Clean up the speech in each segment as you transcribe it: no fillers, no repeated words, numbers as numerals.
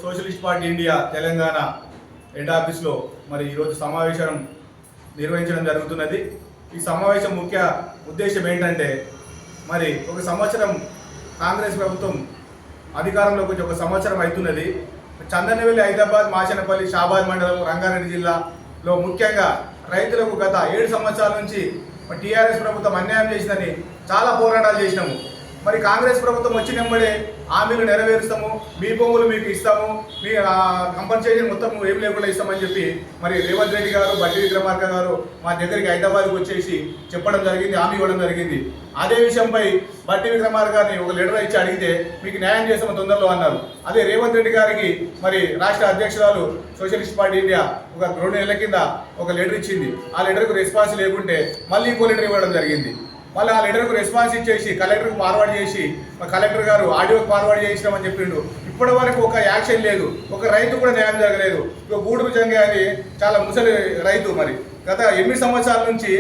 Socialist party India Telangana head ఆఫీస్లో మరి ఈరోజు సమావేశం నిర్వహించడం జరుగుతున్నది. ఈ సమావేశం ముఖ్య ఉద్దేశం ఏంటంటే, మరి ఒక సంవత్సరం కాంగ్రెస్ ప్రభుత్వం అధికారంలోకి వచ్చి ఒక సంవత్సరం అవుతున్నది. చందనవెల్లి, హైదరాబాద్, మాచనపల్లి, షాబాద్ మండలం, రంగారెడ్డి జిల్లాలో ముఖ్యంగా రైతులకు గత 7 సంవత్సరాల నుంచి టీఆర్ఎస్ ప్రభుత్వం అన్యాయం చేసిందని చాలా పోరాటాలు చేసినాము. మరి కాంగ్రెస్ ప్రభుత్వం వచ్చినప్పుడే హామీలు నెరవేరుస్తాము, మీ భూములు మీకు ఇస్తాము, మీ కంపన్సేషన్ మొత్తం ఏం లేకుండా ఇస్తామని చెప్పి మరి రేవంత్ రెడ్డి గారు, బట్టి విక్రమార్క గారు మా దగ్గరికి హైదరాబాద్కి వచ్చేసి చెప్పడం జరిగింది, హామీ ఇవ్వడం జరిగింది. అదే విషయంపై బట్టి విక్రమార్క గారిని ఒక లెటర్ ఇచ్చి అడిగితే మీకు న్యాయం చేస్తాము తొందరలో అన్నారు. అదే రేవంత్ రెడ్డి గారికి మరి రాష్ట్ర అధ్యక్షురాలు సోషలిస్ట్ పార్టీ ఇండియా ఒక 2 నెలల కింద ఒక లెటర్ ఇచ్చింది. ఆ లెటర్కు రెస్పాన్స్ లేకుంటే మళ్ళీ ఇంకో లెటర్ ఇవ్వడం జరిగింది. మళ్ళీ ఆ లెటర్కు రెస్పాన్స్ ఇచ్చేసి కలెక్టర్కి ఫార్వర్డ్ చేసి కలెక్టర్ గారు ఆడియోకి ఫార్వర్డ్ చేసినామని చెప్పిండు. ఇప్పటి వరకు ఒక యాక్షన్ లేదు, ఒక రైతు కూడా న్యాయం జరగలేదు. గూడూరు జంగే అని చాలా ముసలి రైతు, మరి గత 8 సంవత్సరాల నుంచి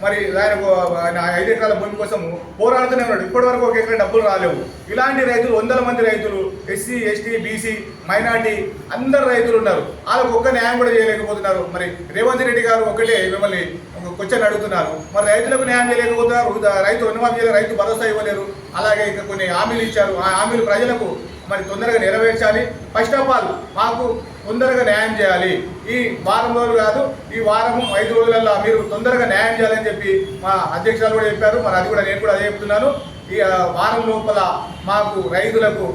మరి ఆయన 5 ఎకరాల భూమి కోసం పోరాడుతూనే ఉన్నాడు. ఇప్పటి వరకు 1 ఎకరా డబ్బులు రాలేవు. ఇలాంటి రైతులు 100 మంది రైతులు, ఎస్సీ, ఎస్టీ, బీసీ, మైనార్టీ అందరు రైతులు ఉన్నారు. వాళ్ళకు ఒక్క న్యాయం కూడా చేయలేకపోతున్నారు. మరి రేవంత్ రెడ్డి గారు ఒకటే మిమ్మల్ని ఒక క్వశ్చన్ అడుగుతున్నారు, మరి రైతులకు న్యాయం చేయలేకపోతున్నారు, రైతు రుణమాఫీ చేయలేరు, రైతు భరోసా ఇవ్వలేరు, అలాగే ఇంకా కొన్ని హామీలు ఇచ్చారు. ఆ హామీలు ప్రజలకు మరి తొందరగా నెరవేర్చాలి. ఫస్ట్ ఆఫ్ ఆల్ మాకు తొందరగా న్యాయం చేయాలి. ఈ వారం రోజులు కాదు, ఈ వారము 5 రోజులలో మీరు తొందరగా న్యాయం చేయాలని చెప్పి మా అధ్యక్షులు కూడా చెప్పారు. మరి అది కూడా నేను కూడా అదే చెప్తున్నాను. ఈ వారం లోపల మాకు రైతులకు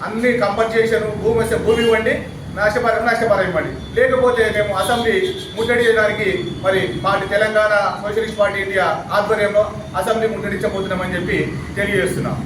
అన్ని కంపన్సేషన్, భూమి ఇవ్వండి, నష్టపరం ఇవ్వండి. లేకపోతే మేము అసెంబ్లీ ముట్టడి చేయడానికి మరి తెలంగాణ సోషలిస్ట్ పార్టీ ఇండియా ఆధ్వర్యంలో అసెంబ్లీ ముట్టడించబోతున్నామని చెప్పి తెలియజేస్తున్నాం.